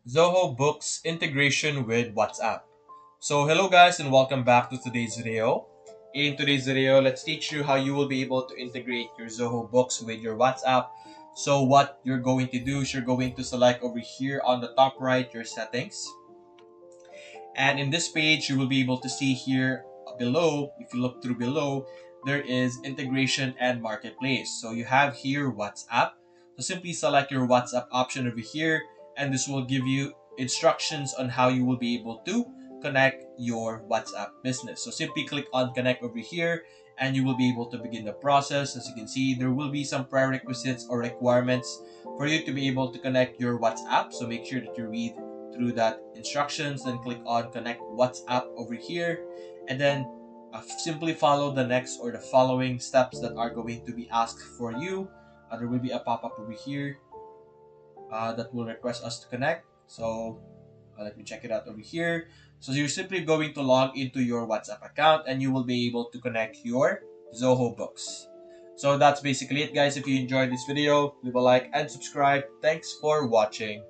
Zoho Books integration with WhatsApp. So hello guys and welcome back to today's video. In today's video, let's teach you how you will be able to integrate your Zoho Books with your WhatsApp. So what you're going to do is you're going to select over here on the top right your settings. And in this page, you will be able to see here below, if you look through below, there is integration and marketplace. So you have here WhatsApp. So simply select your WhatsApp option over here, and this will give you instructions on how you will be able to connect your WhatsApp business. So simply click on connect over here, and you will be able to begin the process. As you can see, there will be some prerequisites or requirements for you to be able to connect your WhatsApp. So make sure that you read through that instructions, then click on connect WhatsApp over here, and then simply follow the next or the following steps that are going to be asked for you. There will be a pop-up over here that will request us to connect. So let me check it out over here. So you're simply going to log into your WhatsApp account and you will be able to connect your Zoho Books. So that's basically it guys. If you enjoyed this video, leave a like and subscribe. Thanks for watching.